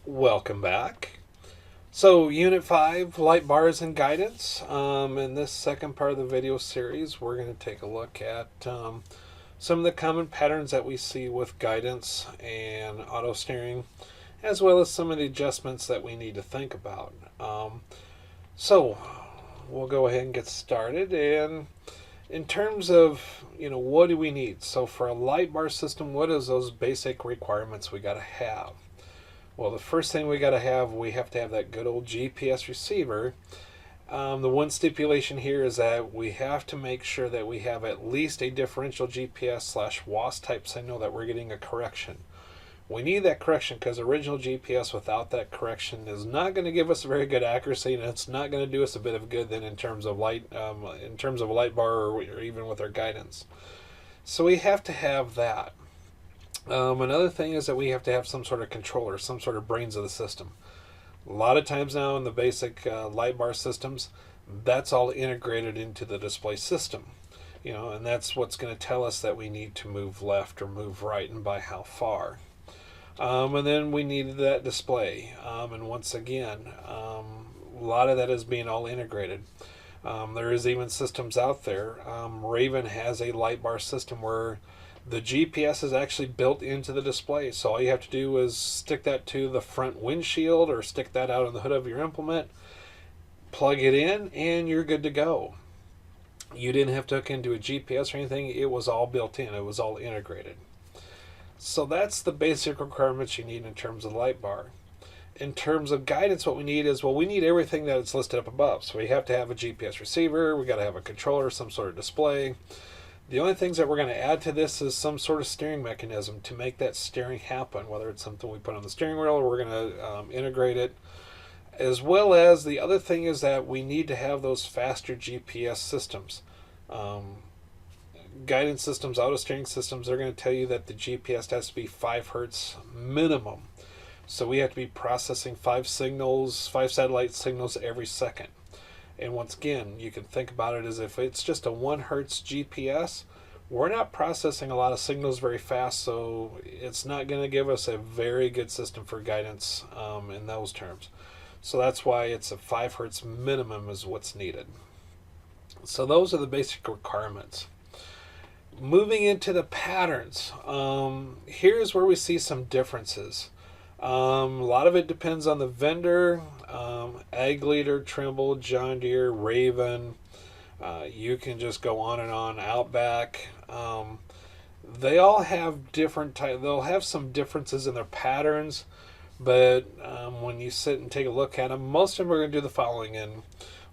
Welcome back. So, Unit 5, Light Bars and Guidance. In this second part of the video series, we're going to take a look at some of the common patterns that we see with guidance and auto steering, as well as some of the adjustments that we need to think about. So, we'll go ahead and get started. And in terms of, what do we need? So, for a light bar system, what is those basic requirements we got to have? Well, the first thing we have to have that good old GPS receiver. The one stipulation here is that we have to make sure that we have at least a differential GPS slash WAS type signal that we're getting a correction. We need that correction because original GPS without that correction is not going to give us very good accuracy, and it's not going to do us a bit of good then in terms of light bar or even with our guidance. So we have to have that. Another thing is that we have to have some sort of controller, some sort of brains of the system. A lot of times now in the basic light bar systems, that's all integrated into the display system. And that's what's going to tell us that we need to move left or move right and by how far. And then we needed that display. And once again, a lot of that is being all integrated. There is even systems out there. Raven has a light bar system where the GPS is actually built into the display, so all you have to do is stick that to the front windshield or stick that out on the hood of your implement, plug it in, and you're good to go. You didn't have to hook into a GPS or anything. It was all built in. It was all integrated. So that's the basic requirements you need in terms of light bar. In terms of guidance, what we need is, we need everything that is listed up above. So we have to have a GPS receiver, we got to have a controller, some sort of display. The only things that we're going to add to this is some sort of steering mechanism to make that steering happen, whether it's something we put on the steering wheel or we're going to integrate it. As well as the other thing is that we need to have those faster GPS systems. Guidance systems, auto steering systems, they're going to tell you that the GPS has to be 5 hertz minimum. So we have to be processing 5 satellite signals every second. And once again, you can think about it as if it's just a 1 hertz GPS. We're not processing a lot of signals very fast, so it's not going to give us a very good system for guidance in those terms. So that's why it's a 5 hertz minimum is what's needed. So those are the basic requirements. Moving into the patterns, here's where we see some differences. A lot of it depends on the vendor. Ag Leader, Trimble, John Deere, Raven. You can just go on and on. Outback. They all have different types. They'll have some differences in their patterns, but when you sit and take a look at them, most of them are going to do the following. And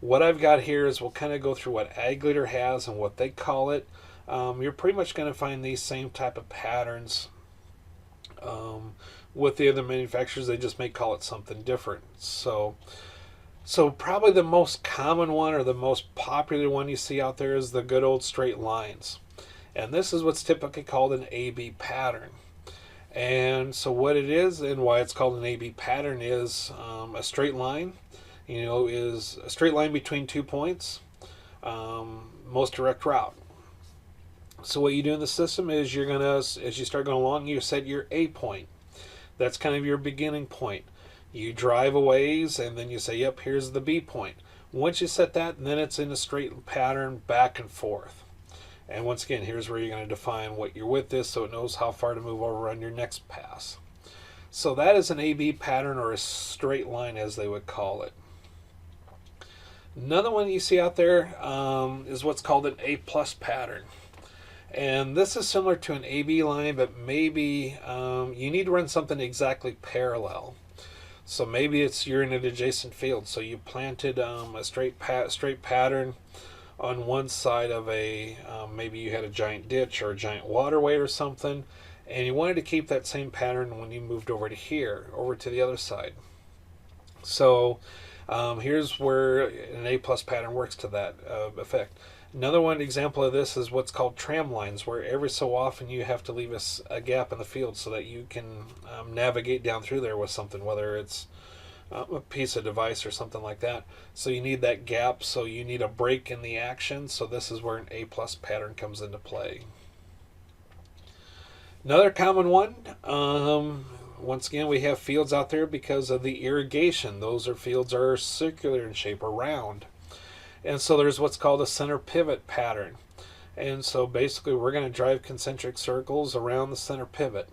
what I've got here is we'll kind of go through what Ag Leader has and what they call it. You're pretty much going to find these same type of patterns. With the other manufacturers, they just may call it something different. So probably the most common one or the most popular one you see out there is the good old straight lines. And this is what's typically called an AB pattern. And so what it is and why it's called an AB pattern is a straight line, is a straight line between 2 points, most direct route. So what you do in the system is you're going to, as you start going along, you set your A point. That's kind of your beginning point. You drive a ways and then you say, yep, here's the B point. Once you set that, then it's in a straight pattern back and forth. And once again, here's where you're going to define what your width is so it knows how far to move over on your next pass. So that is an AB pattern, or a straight line as they would call it. Another one you see out there is what's called an A plus pattern. And this is similar to an AB line, but maybe you need to run something exactly parallel. So maybe you're in an adjacent field, so you planted a straight pattern on one side of maybe you had a giant ditch or a giant waterway or something, and you wanted to keep that same pattern when you moved over to the other side. So here's where an A plus pattern works to that effect. Another one example of this is what's called tram lines, where every so often you have to leave a gap in the field so that you can navigate down through there with something, whether it's a piece of device or something like that. So you need that gap, so you need a break in the action. So this is where an A plus pattern comes into play. Another common one, once again, we have fields out there because of the irrigation. Those are fields are circular in shape or round. And so there's what's called a center pivot pattern. And so basically we're going to drive concentric circles around the center pivot.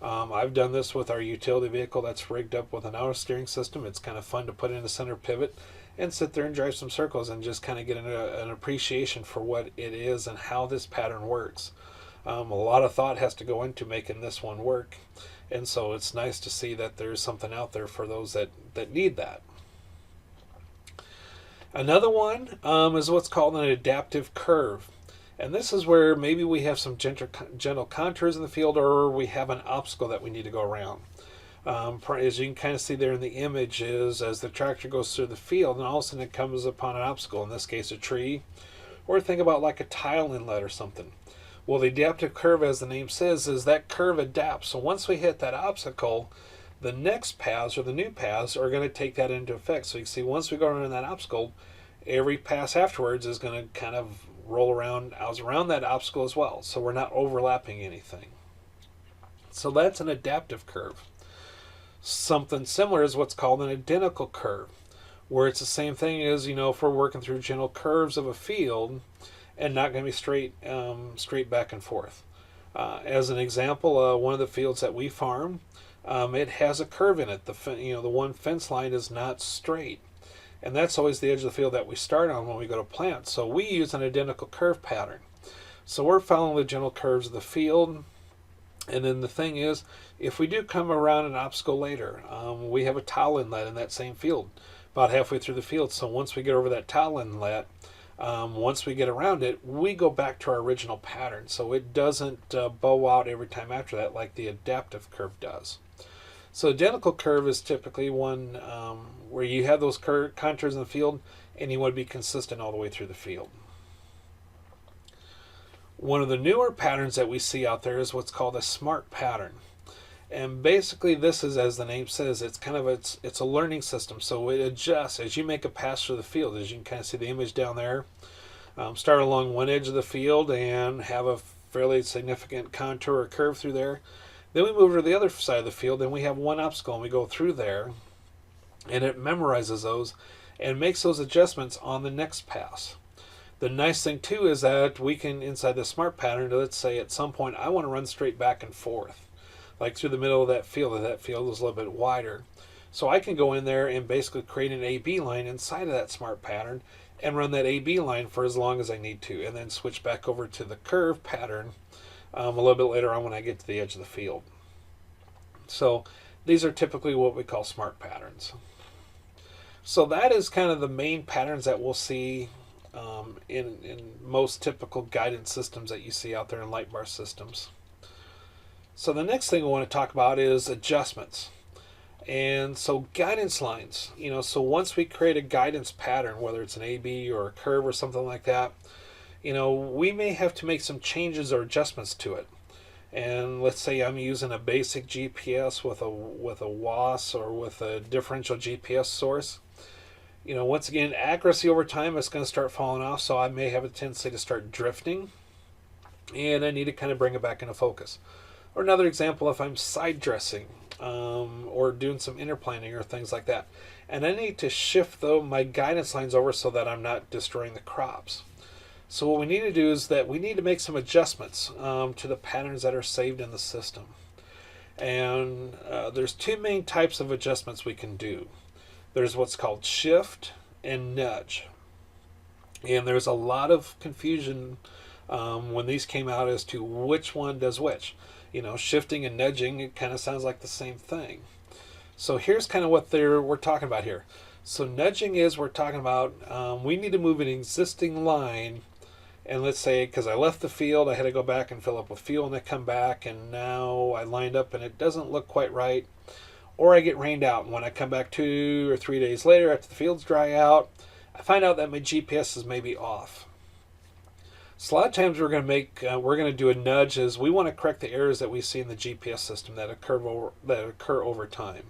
I've done this with our utility vehicle that's rigged up with an auto steering system. It's kind of fun to put in a center pivot and sit there and drive some circles and just kind of get an appreciation for what it is and how this pattern works. A lot of thought has to go into making this one work, and so it's nice to see that there's something out there for those that need that. Another one is what's called an adaptive curve. And this is where maybe we have some gentle contours in the field, or we have an obstacle that we need to go around. As you can kind of see there in the image, is as the tractor goes through the field and all of a sudden it comes upon an obstacle, in this case a tree, or think about like a tile inlet or something. Well, the adaptive curve, as the name says, is that curve adapts. So once we hit that obstacle, the next paths or the new paths are going to take that into effect. So you can see once we go around that obstacle, every pass afterwards is going to kind of roll around that obstacle as well. So we're not overlapping anything. So that's an adaptive curve. Something similar is what's called an identical curve, where it's the same thing as, if we're working through gentle curves of a field and not going to be straight back and forth. As an example, one of the fields that we farm, it has a curve in it. The one fence line is not straight. And that's always the edge of the field that we start on when we go to plant. So we use an identical curve pattern. So we're following the gentle curves of the field. And then the thing is, if we do come around an obstacle later, we have a tile inlet in that same field, about halfway through the field. So once we get over that tile inlet, once we get around it, we go back to our original pattern. So it doesn't bow out every time after that like the adaptive curve does. So identical curve is typically one where you have those contours in the field and you want to be consistent all the way through the field. One of the newer patterns that we see out there is what's called a smart pattern. And basically this is, as the name says, it's a learning system. So it adjusts as you make a pass through the field. As you can kind of see the image down there, start along one edge of the field and have a fairly significant contour or curve through there. Then we move to the other side of the field and we have one obstacle and we go through there, and it memorizes those and makes those adjustments on the next pass. The nice thing too is that we can, inside the smart pattern, let's say at some point I want to run straight back and forth, like through the middle of that field, if that field is a little bit wider. So I can go in there and basically create an AB line inside of that smart pattern and run that AB line for as long as I need to, and then switch back over to the curve pattern a little bit later on when I get to the edge of the field. So these are typically what we call smart patterns. So that is kind of the main patterns that we'll see in most typical guidance systems that you see out there in light bar systems. So the next thing we want to talk about is adjustments. And so guidance lines, so once we create a guidance pattern, whether it's an AB or a curve or something like that, we may have to make some changes or adjustments to it. And let's say I'm using a basic GPS with a WAS or with a differential GPS source. Once again, accuracy over time is going to start falling off, so I may have a tendency to start drifting, and I need to kind of bring it back into focus. Or another example, if I'm side dressing or doing some interplaning or things like that, and I need to shift my guidance lines over so that I'm not destroying the crops. So what we need to do is that we need to make some adjustments to the patterns that are saved in the system. And there's two main types of adjustments we can do. There's what's called shift and nudge. And there's a lot of confusion when these came out as to which one does which. Shifting and nudging, it kind of sounds like the same thing. So here's kind of what we're talking about here. So nudging is, we're talking about we need to move an existing line. And let's say, because I left the field, I had to go back and fill up with fuel, and I come back, and now I lined up, and it doesn't look quite right. Or I get rained out, and when I come back 2 or 3 days later, after the fields dry out, I find out that my GPS is maybe off. So a lot of times we're going to do a nudge, as we want to correct the errors that we see in the GPS system that occur over time.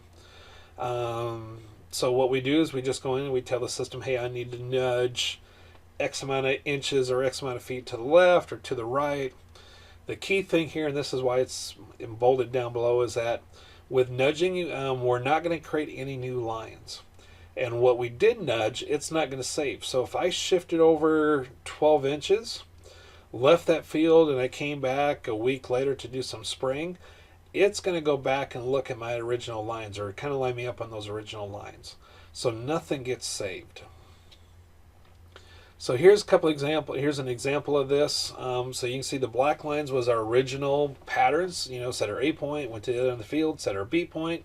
So what we do is we just go in and we tell the system, hey, I need to nudge X amount of inches or X amount of feet to the left or to the right. The key thing here, and this is why it's bolded down below, is that With nudging, we're not going to create any new lines. And what we did nudge, it's not going to save. So if I shifted over 12 inches, left that field, and I came back a week later to do some spraying, it's going to go back and look at my original lines, or kind of line me up on those original lines. So nothing gets saved. So here's a couple examples. Here's an example of this. So you can see the black lines was our original patterns. Set our A point, went to the other end of the field, set our B point,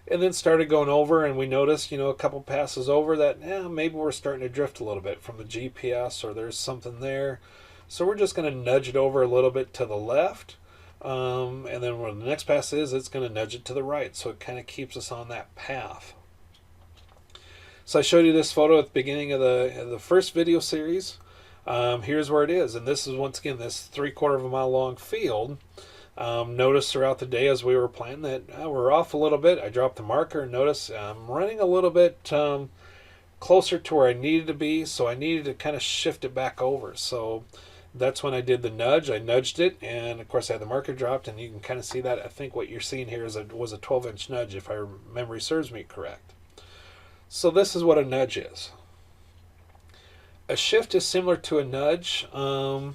and then started going over, and we noticed, a couple passes over that maybe we're starting to drift a little bit from the GPS, or there's something there. So we're just going to nudge it over a little bit to the left. And then when the next pass is, it's going to nudge it to the right. So it kind of keeps us on that path. So I showed you this photo at the beginning of the first video series. Here's where it is. And this is, once again, this 3/4 of a mile long field. Notice throughout the day as we were planting that we're off a little bit. I dropped the marker and notice I'm running a little bit closer to where I needed to be. So I needed to kind of shift it back over. So that's when I did the nudge. I nudged it, and of course I had the marker dropped, and you can kind of see that. I think what you're seeing here was a 12-inch nudge, if my memory serves me correct. So this is what a nudge is. A shift is similar to a nudge, and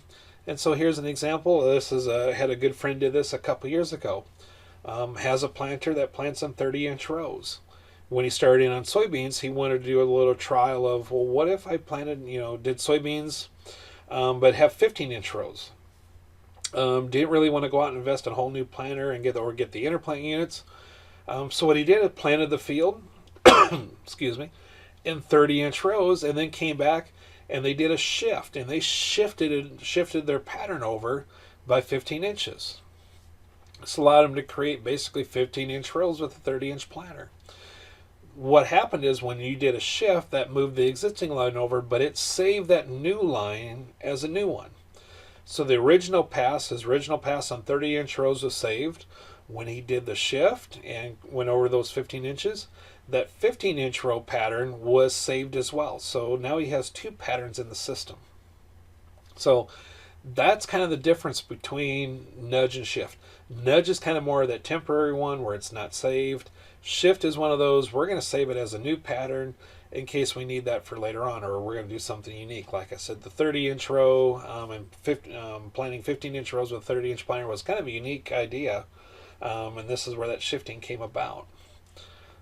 so here's an example. This is I had a good friend did this a couple years ago. Has a planter that plants on 30-inch rows. When he started in on soybeans, he wanted to do a little trial of, well, what if I planted, did soybeans, but have 15-inch rows. Didn't really want to go out and invest in a whole new planter and get the interplant units. So what he did is planted the field, excuse me, in 30-inch rows, and then came back and they did a shift, and they shifted their pattern over by 15 inches. This allowed them to create basically 15-inch rows with a 30-inch planter. What happened is when you did a shift, that moved the existing line over, but it saved that new line as a new one. So the original pass, his original pass on 30-inch rows was saved. When he did the shift and went over those 15 inches, that 15-inch row pattern was saved as well. So now he has two patterns in the system. So that's kind of the difference between nudge and shift. Nudge is kind of more of that temporary one where it's not saved. Shift is one of those, we're going to save it as a new pattern in case we need that for later on, or we're going to do something unique. Like I said, the 30-inch row and planting 15-inch rows with a 30-inch planter was kind of a unique idea, and this is where that shifting came about.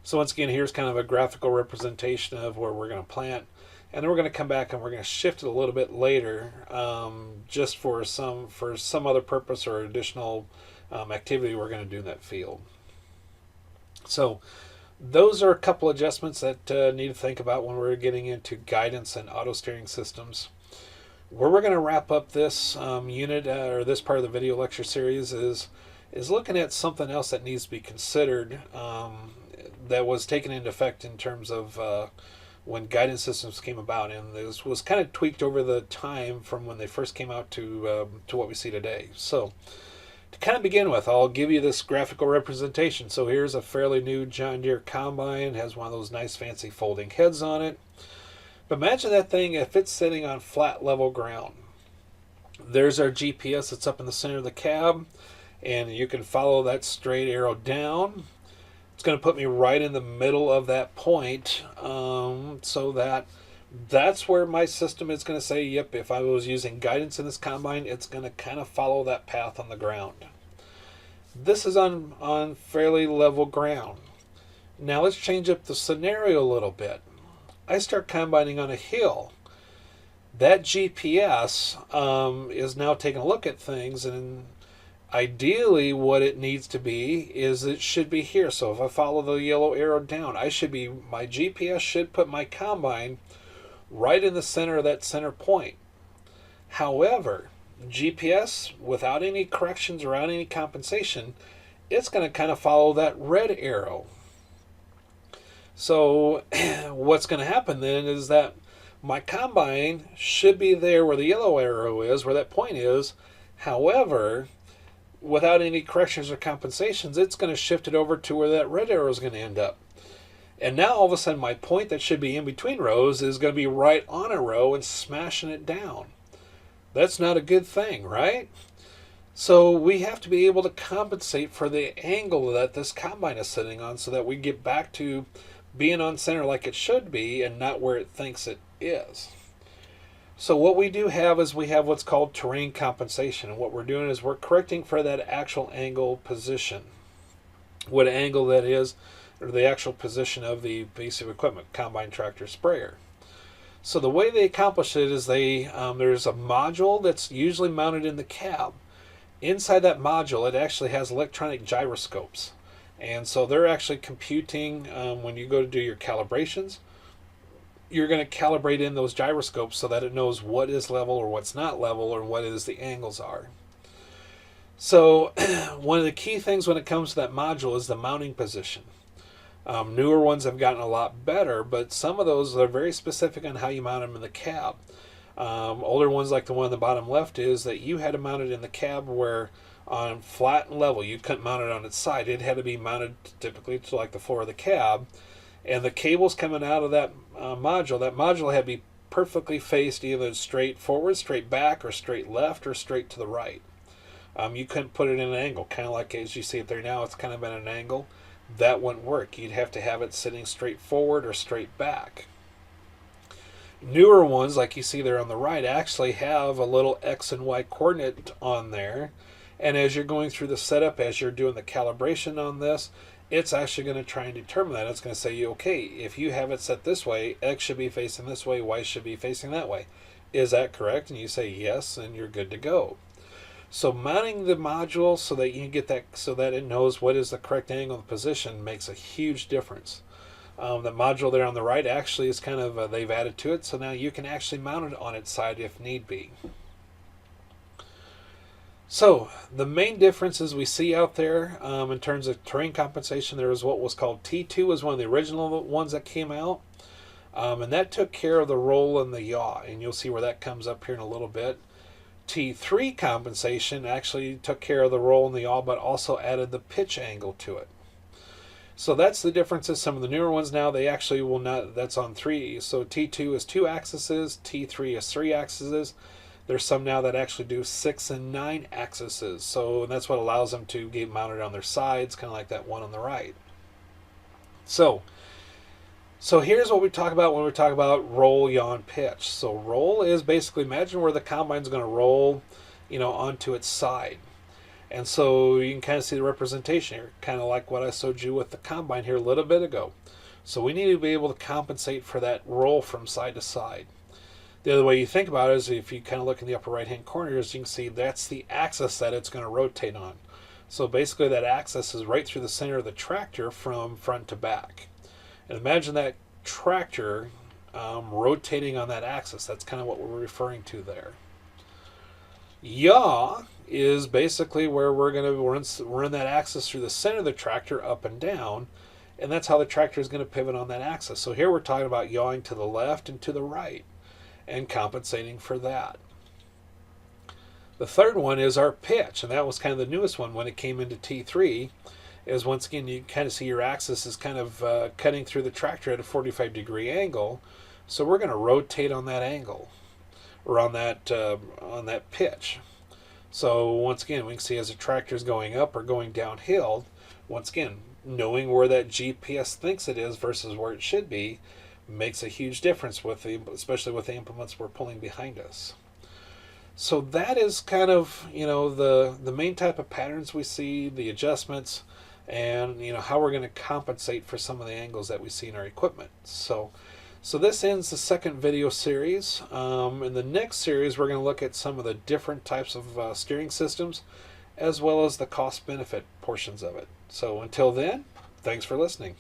So once again, here's kind of a graphical representation of where we're going to plant, and then we're going to come back and we're going to shift it a little bit later, just for some other purpose or additional activity we're going to do in that field. So those are a couple adjustments that need to think about when we're getting into guidance and auto steering systems. Where we're going to wrap up this unit or this part of the video lecture series is looking at something else that needs to be considered that was taken into effect in terms of when guidance systems came about, and this was kind of tweaked over the time from when they first came out to what we see today. So to kind of begin with, I'll give you this graphical representation. So here's a fairly new John Deere combine. It has one of those nice fancy folding heads on it. But imagine that thing if it's sitting on flat level ground. There's our GPS that's up in the center of the cab, and you can follow that straight arrow down. It's going to put me right in the middle of that point, so that's where my system is going to say, yep, if I was using guidance in this combine, it's going to kind of follow that path on the ground. This is on fairly level ground. Now let's change up the scenario a little bit. I start combining on a hill. That GPS is now taking a look at things, and ideally what it needs to be is it should be here. So if I follow the yellow arrow down, my GPS should put my combine right in the center of that center point. However, GPS, without any corrections, without any compensation, it's going to kind of follow that red arrow. So what's going to happen then is that my combine should be there where the yellow arrow is, where that point is. However, without any corrections or compensations, it's going to shift it over to where that red arrow is going to end up. And now all of a sudden my point that should be in between rows is going to be right on a row and smashing it down. That's not a good thing, right? So we have to be able to compensate for the angle that this combine is sitting on so that we get back to being on center like it should be and not where it thinks it is. So what we do have is we have what's called terrain compensation. And what we're doing is we're correcting for that actual angle position. What angle that is, or the actual position of the piece of equipment, combine, tractor, sprayer. So the way they accomplish it is there's a module that's usually mounted in the cab. Inside that module, it actually has electronic gyroscopes. And so they're actually computing when you go to do your calibrations. You're going to calibrate in those gyroscopes so that it knows what is level or what's not level or what is the angles are. So one of the key things when it comes to that module is the mounting position. Newer ones have gotten a lot better, but some of those are very specific on how you mount them in the cab. Older ones like the one on the bottom left is that you had to mount it in the cab where on flat and level you couldn't mount it on its side. It had to be mounted typically to like the floor of the cab, and the cables coming out of that module had to be perfectly faced either straight forward, straight back, or straight left, or straight to the right. You couldn't put it in an angle, kind of like as you see it there now, it's kind of at an angle. That wouldn't work. You'd have to have it sitting straight forward or straight back. Newer ones, like you see there on the right, actually have a little X and Y coordinate on there. And as you're going through the setup, as you're doing the calibration on this, it's actually going to try and determine that. It's going to say, okay, if you have it set this way, X should be facing this way, Y should be facing that way. Is that correct? And you say yes, and you're good to go. So mounting the module so that you can get that, so that it knows what is the correct angle and position makes a huge difference. The module there on the right actually is kind of, they've added to it, so now you can actually mount it on its side if need be. So the main differences we see out there in terms of terrain compensation, there was what was called T2, was one of the original ones that came out. And that took care of the roll and the yaw, and you'll see where that comes up here in a little bit. T3 compensation actually took care of the roll and the yaw, but also added the pitch angle to it. So that's the differences. Some of the newer ones now, they actually will not, that's on 3. So T2 is 2 axes, T3 is 3 axes. There's some now that actually do 6 and 9 axes. So that's what allows them to get mounted on their sides, kind of like that one on the right. So here's what we talk about when we talk about roll, yaw, and pitch. So roll is basically, imagine where the combine's going to roll, onto its side. And so you can kind of see the representation here, kind of like what I showed you with the combine here a little bit ago. So we need to be able to compensate for that roll from side to side. The other way you think about it is if you kind of look in the upper right hand corner, as you can see, that's the axis that it's going to rotate on. So basically that axis is right through the center of the tractor from front to back. And imagine that tractor rotating on that axis. That's kind of what we're referring to there. Yaw is basically where we're going to run that axis through the center of the tractor up and down, and that's how the tractor is going to pivot on that axis. So here we're talking about yawing to the left and to the right and compensating for that. The third one is our pitch, and that was kind of the newest one when it came into T3, is once again you kind of see your axis is kind of cutting through the tractor at a 45-degree angle, so we're going to rotate on that angle, or on that pitch. So once again, we can see as the tractor is going up or going downhill, once again, knowing where that GPS thinks it is versus where it should be makes a huge difference, especially with the implements we're pulling behind us. So that is kind of, the main type of patterns we see, the adjustments, and how we're going to compensate for some of the angles that we see in our equipment. So this ends the second video series. In the next series, we're going to look at some of the different types of steering systems, as well as the cost-benefit portions of it. So until then, thanks for listening.